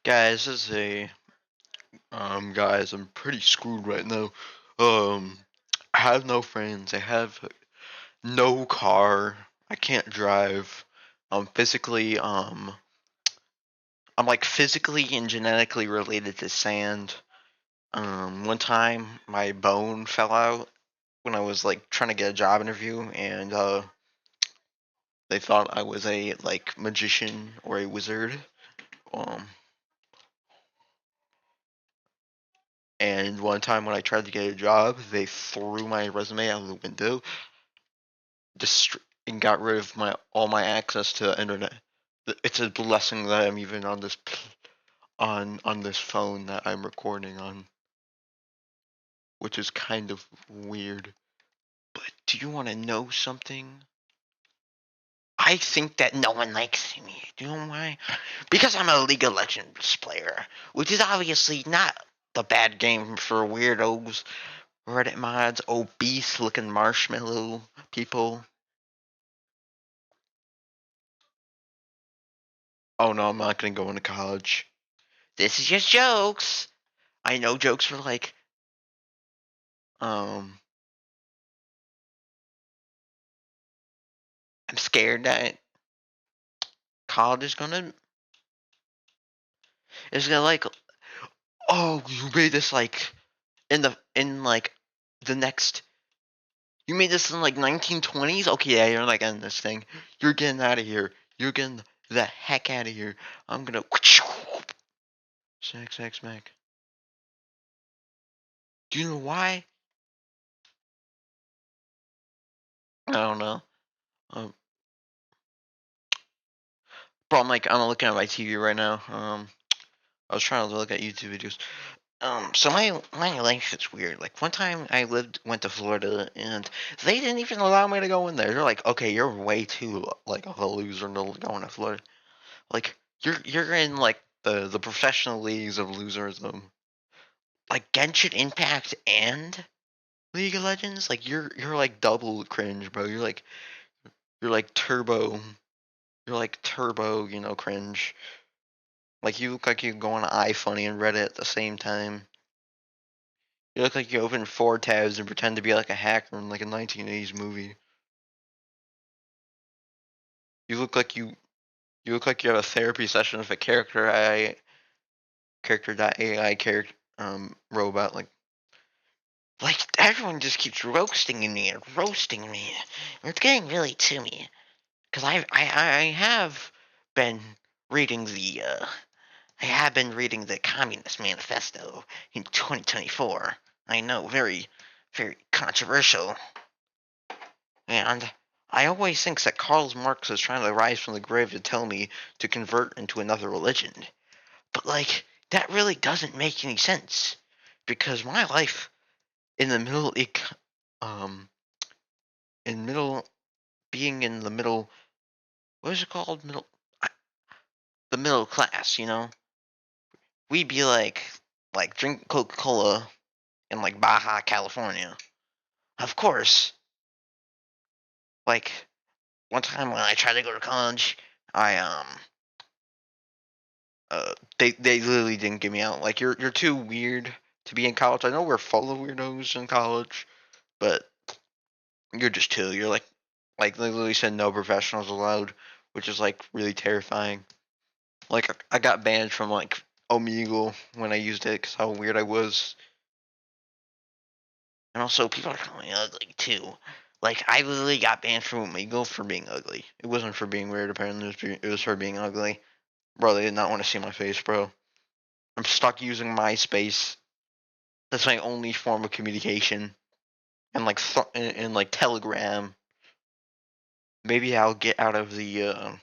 Guys, this is guys, I'm pretty screwed right now. Um, I have no friends. I have no car. I can't drive. Physically, I'm like physically and genetically related to sand. One time my bone fell out when I was like trying to get a job interview, and they thought I was a like magician or a wizard. Um, and one time when I tried to get a job, they threw my resume out of the window dist- and got rid of my all my access to the internet. It's a blessing that I'm even on on this phone that I'm recording on, which is kind of weird. But do you want to know something? I think that no one likes me. Do you know why? Because I'm a League of Legends player, which is obviously not the bad game for weirdos, Reddit mods, obese looking marshmallow people. Oh no, I'm not gonna go into college. This is just jokes. I know jokes are like, um, I'm scared that college is gonna like, oh, you made this like in like the next, you made this in like 1920s. Okay, yeah, you're like in this thing. You're getting out of here. You're getting the heck out of here. I'm gonna smack. Do you know why? I don't know. Um, bro, I'm looking at my TV right now. I was trying to look at YouTube videos. So my life is weird. Like one time I went to Florida and they didn't even allow me to go in there. They're like, okay, you're way too like of a loser to go into Florida. Like you're in like the professional leagues of loserism. Like Genshin Impact and League of Legends. Like you're like double cringe, bro. You're like turbo. You're like turbo, cringe. Like you look like you go on iFunny and Reddit at the same time. You look like you open four tabs and pretend to be like a hacker in like a 1980s movie. You look like you look like you have a therapy session with a character.ai character robot like everyone just keeps roasting me and roasting me. It's getting really to me because I have been reading the Communist Manifesto in 2024. I know, very very controversial. And I always think that Karl Marx is trying to rise from the grave to tell me to convert into another religion. But, like, that really doesn't make any sense. Because my life in the middle, um, in middle, being in the middle, what is it called? The middle class, We'd be like, drink Coca Cola in, like, Baja, California. Of course, like, one time when I tried to go to college, I, they literally didn't get me out. Like you're too weird to be in college. I know we're full of weirdos in college, but you're just too. You're like they literally said no professionals allowed, which is like really terrifying. Like I got banned from like Omegle when I used it because how weird I was, and also people are calling me ugly too. Like I literally got banned from Omegle for being ugly. It wasn't for being weird. Apparently, it was for being ugly. Bro, they did not want to see my face, bro. I'm stuck using MySpace. That's my only form of communication. And like and like Telegram. Maybe I'll get out of the.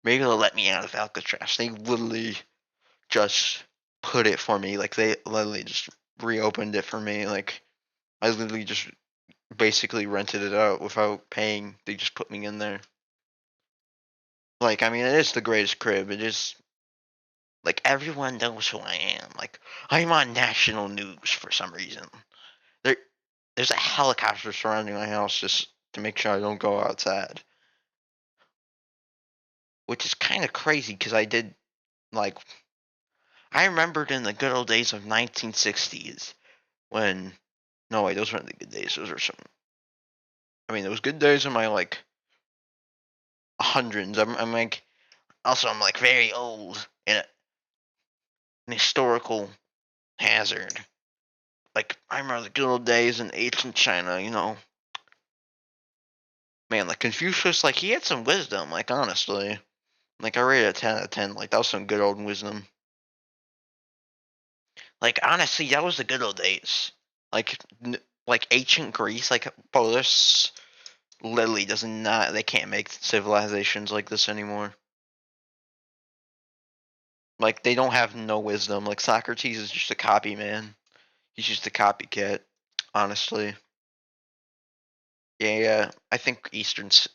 Maybe they'll let me out of Alcatraz. They literally just put it for me. Like they literally just reopened it for me. Like I literally just basically rented it out without paying. They just put me in there. Like I mean, it is the greatest crib. It is like everyone knows who I am. Like I'm on national news for some reason. There, there's a helicopter surrounding my house just to make sure I don't go outside, which is kind of crazy because I did like I remembered in the good old days of 1960s when no wait, those weren't the good days. Those were some. I mean, those good days in my like hundreds. I'm like also I'm like very old in an historical hazard. Like I remember the good old days in ancient China. Man, like Confucius, like he had some wisdom. Like honestly, like I rated a 10 out of 10. Like that was some good old wisdom. Like honestly, that was the good old days. Like like ancient Greece, like Polis literally does not. They can't make civilizations like this anymore. Like they don't have no wisdom. Like Socrates is just a copy man. He's just a copycat. Honestly, yeah. I think ancient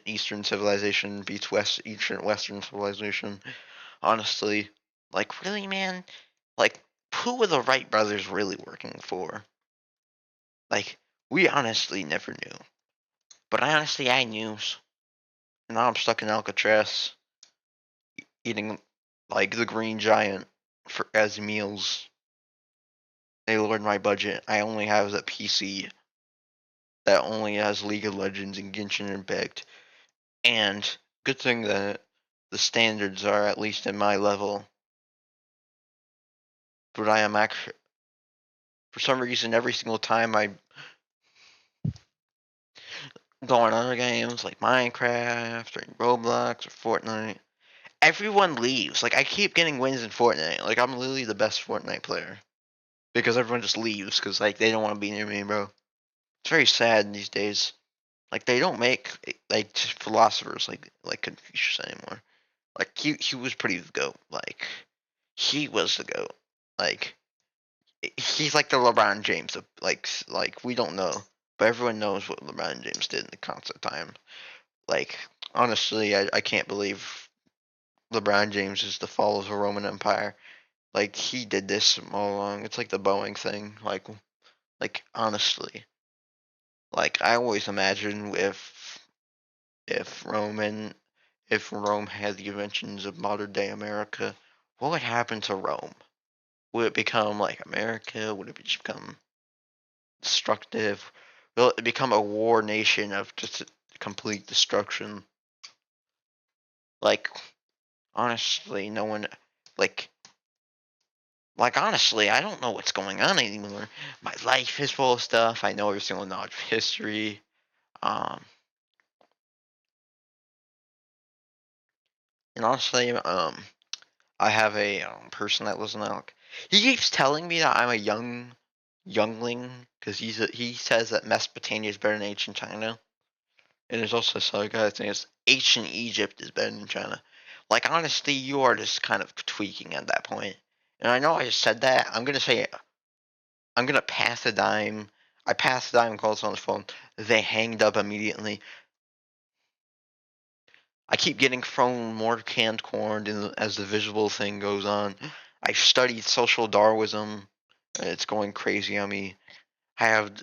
Eastern civilization beats ancient Western civilization. Honestly, like really, man. Like who were the Wright brothers really working for? Like we honestly never knew. But I knew. And now I'm stuck in Alcatraz eating like the Green Giant for as meals. They lowered my budget. I only have that PC that only has League of Legends and Genshin Impact. And good thing that the standards are at least in my level. But I am actually, for some reason, every single time I go on other games like Minecraft or Roblox or Fortnite, everyone leaves. Like I keep getting wins in Fortnite. Like I'm literally the best Fortnite player because everyone just leaves because like they don't want to be near me, bro. It's very sad these days. Like they don't make like philosophers like Confucius anymore. Like he was pretty the goat. Like he was the goat. Like he's like the LeBron James of like we don't know, but everyone knows what LeBron James did in the concert time. Like honestly, I can't believe LeBron James is the fall of the Roman Empire. Like he did this all along. It's like the Boeing thing. Like honestly, like I always imagine if Roman if Rome had the inventions of modern day America, what would happen to Rome? Would it become like America? Would it just become destructive? Will it become a war nation of just complete destruction? Like honestly, no one like honestly, I don't know what's going on anymore. My life is full of stuff. I know every single knowledge of history. Um, and honestly, I have a person that lives in Elk. He keeps telling me that I'm a youngling because he says that Mesopotamia is better than ancient China. And there's also this other guy that thinks ancient Egypt is better than China. Like honestly, you are just kind of tweaking at that point. And I know I just said that. I'm gonna pass a dime. I passed the dime and called someone on the phone. They hanged up immediately. I keep getting thrown more canned corn as the visual thing goes on. I've studied social Darwinism. It's going crazy on me. I have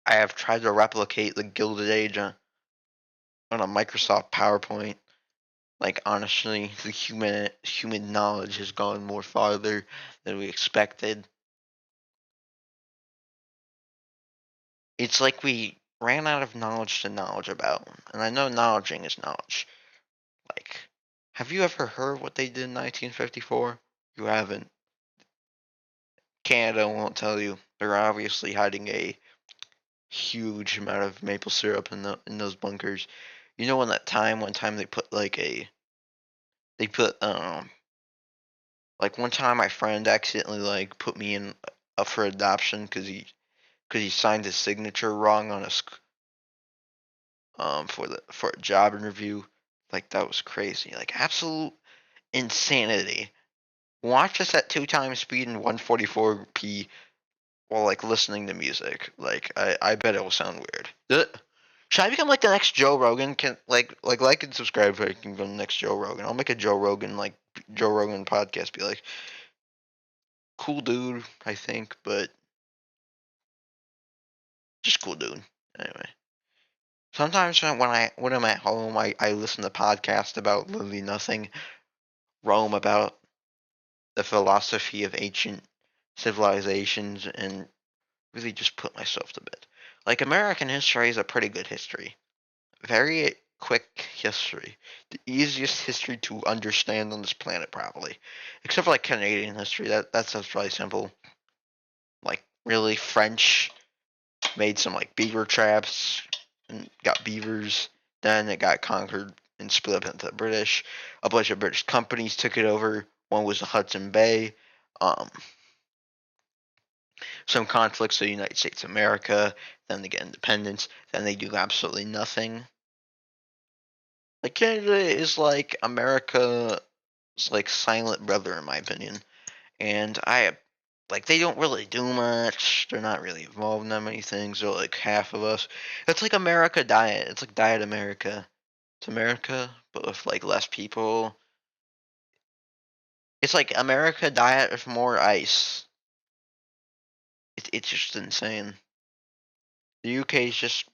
I have tried to replicate the Gilded Age on a Microsoft PowerPoint. Like honestly, the human knowledge has gone more farther than we expected. It's like we ran out of knowledge to knowledge about, and I know knowledging is knowledge. Like, have you ever heard what they did in 1954? You haven't. Canada won't tell you. They're obviously hiding a huge amount of maple syrup in those bunkers. You know, one time they put they put like one time my friend accidentally like put me in up for adoption because he signed his signature wrong on for a job interview. Like that was crazy. Like absolute insanity. Watch this at 2 times speed and 144p while like listening to music. Like I bet it will sound weird. Should I become like the next Joe Rogan? Can like and subscribe so I can become the next Joe Rogan. I'll make a Joe Rogan podcast. Be like cool dude, I think, but just cool dude. Anyway, sometimes when I'm at home, I listen to podcasts about literally nothing. Rome about the philosophy of ancient civilizations and really just put myself to bed. Like, American history is a pretty good history. Very quick history. The easiest history to understand on this planet, probably. Except for, like, Canadian history. That stuff's really simple. Like, really, French made some, like, beaver traps and got beavers. Then it got conquered and split up into the British. A bunch of British companies took it over. One was the Hudson Bay. Um, some conflicts with the United States of America. Then they get independence. Then they do absolutely nothing. Like, Canada is like America's like silent brother, in my opinion. And like, they don't really do much. They're not really involved in that many things. They're like half of us. It's like America Diet. It's like Diet America. It's America, but with like less people. It's like America Diet with more ice. It's just insane. The UK is just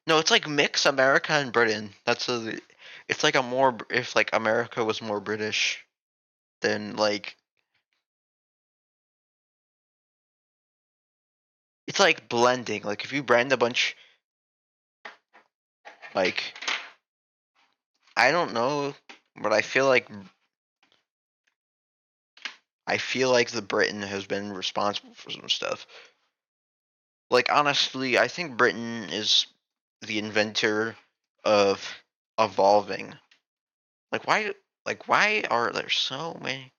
no. It's like mix America and Britain. It's like a more if like America was more British than like it's like blending. Like if you blend a bunch, like I don't know, but I feel like the Britain has been responsible for some stuff. Like honestly, I think Britain is the inventor of evolving. Like why are there so many?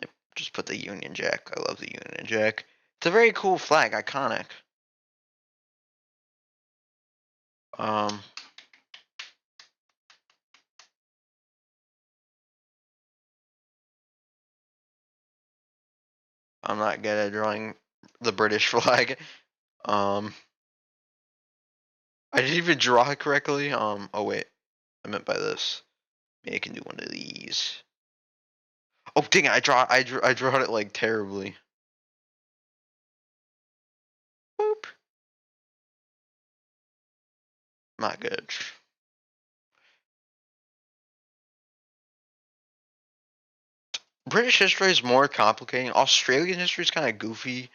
Like, just put the Union Jack. I love the Union Jack. It's a very cool flag, iconic. Um, I'm not good at drawing the British flag. Um, I didn't even draw it correctly. Oh wait, I meant by this. Maybe I can do one of these. Oh dang it! I draw it like terribly. Boop. Not good. British history is more complicated. Australian history is kind of goofy.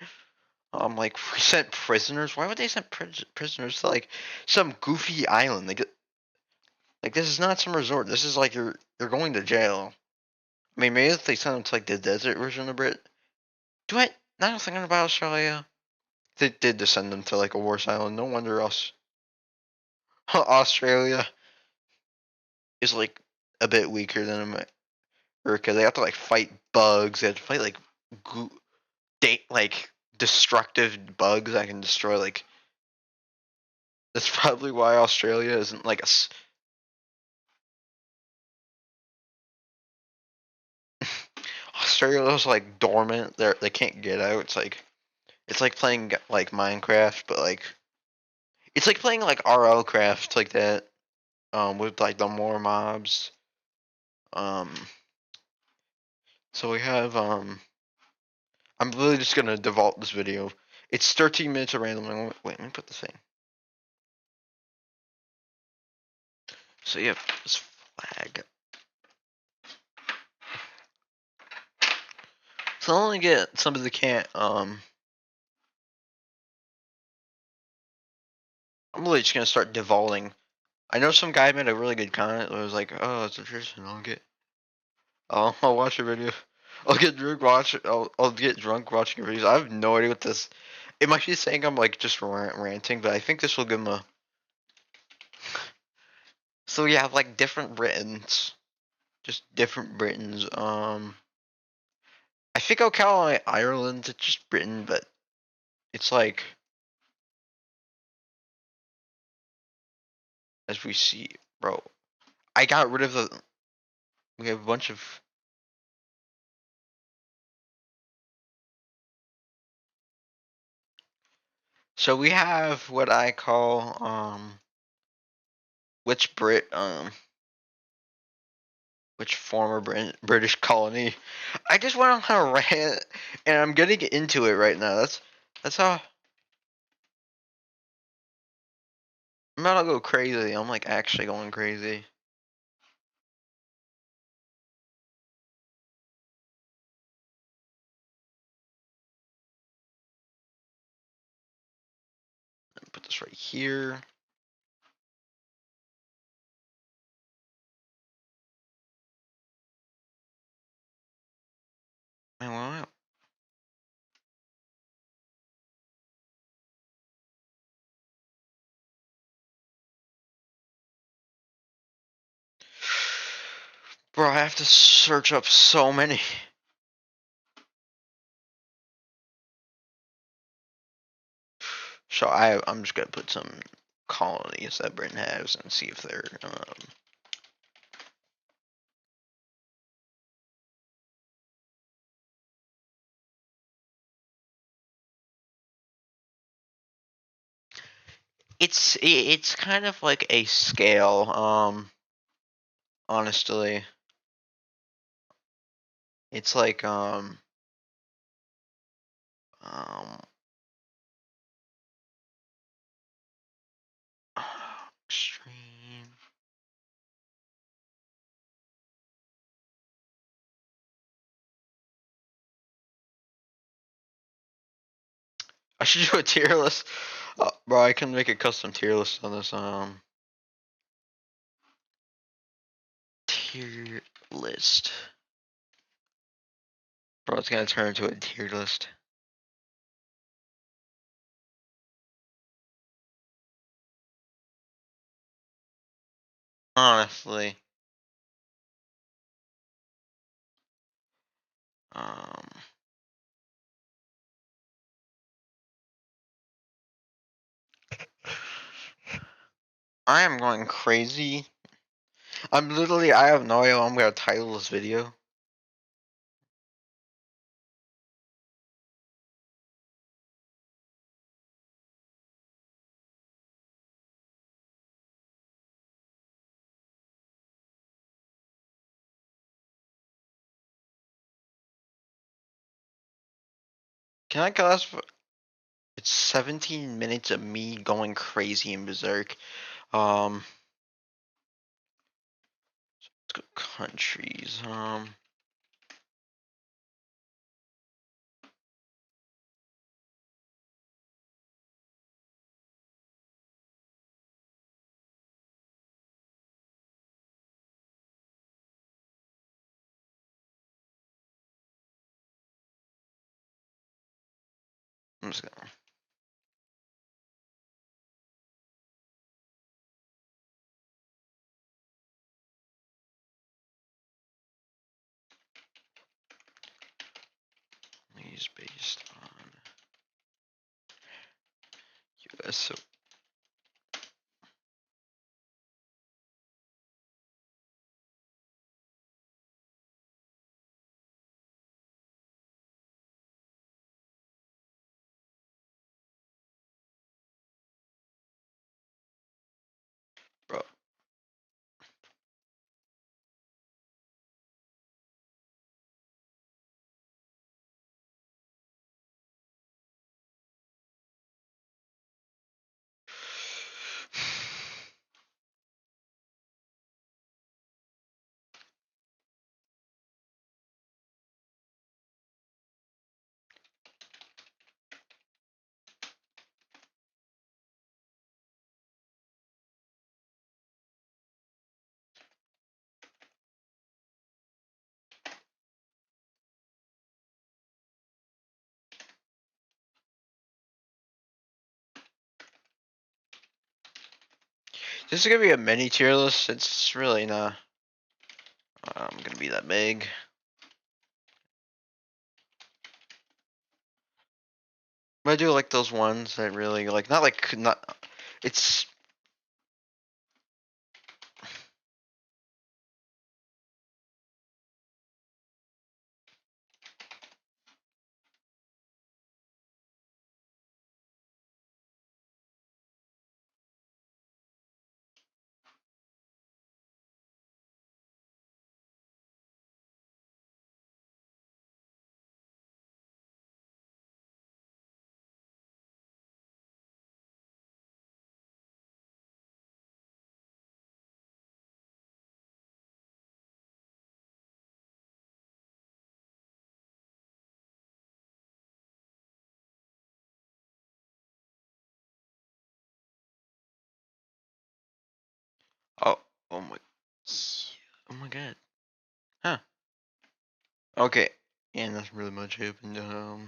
Like we sent prisoners. Why would they send prisoners to like some goofy island? Like this is not some resort. This is like you're going to jail. I mean, maybe if they sent them to like the desert version of Brit. Do I? Now thinking about Australia, they did just send them to like a war island. No wonder else. Australia is like a bit weaker than America. They have to like fight bugs. They have to fight like goo, like destructive bugs that can destroy like. That's probably why Australia isn't like a. Australia's like dormant. They can't get out. It's like playing like Minecraft, but like it's like playing like RL craft like that. With like the more mobs. Um, so we have I'm literally just gonna default this video. It's 13 minutes of random. Wait, let me put the thing. So you have this flag. So I only get somebody that can't. I'm literally just gonna start devolving. I know some guy made a really good comment. That was like, "Oh, it's a tradition. I'll watch your video. I'll get drunk watch. I'll get drunk watching your videos." I have no idea what this. It might be saying I'm like just ranting, but I think this will give him a. So you have like different Britons, just different Britons. I think I'll call Ireland just Britain, but it's like as we see, bro. I got rid of the. We have a bunch of. So we have what I call which which former British colony. I just went on a rant, and I'm getting into it right now. That's how I'm about to go crazy. I'm like actually going crazy. Put this right here. Man, bro, I have to search up so many. So I'm just gonna put some colonies that Britain has and see if they're it's kind of like a scale, honestly. It's like um extreme. I should do a tier list. Bro, I can make a custom tier list on this tier list. Bro, it's gonna turn into a tier list. Honestly. Um I am going crazy. I have no idea what I'm gonna title this video. Can I classify? It's 17 minutes of me going crazy in Berserk. Let's go countries. I'm just gonna. These based on US. So, bro, this is gonna be a mini tier list. It's really not gonna be that big. But I do like those ones that really like not. It's Oh, oh my, oh my god. Huh. Okay. Yeah, nothing really much happened. Hmm.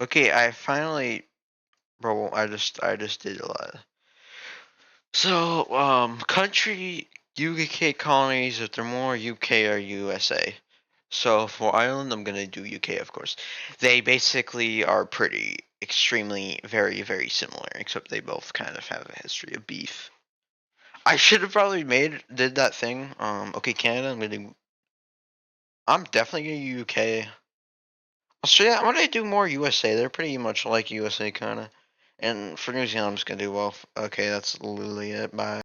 Okay, I finally, bro. I just did a lot. So, country UK colonies. If they're more UK or USA. So for Ireland, I'm gonna do UK, of course. They basically are pretty, extremely, very, very similar, except they both kind of have a history of beef. I should have probably did that thing. Okay, Canada. I'm definitely gonna UK. Australia. I'm gonna do more USA. They're pretty much like USA, kind of. And for New Zealand, I'm just gonna do well. Okay, that's literally it. Bye.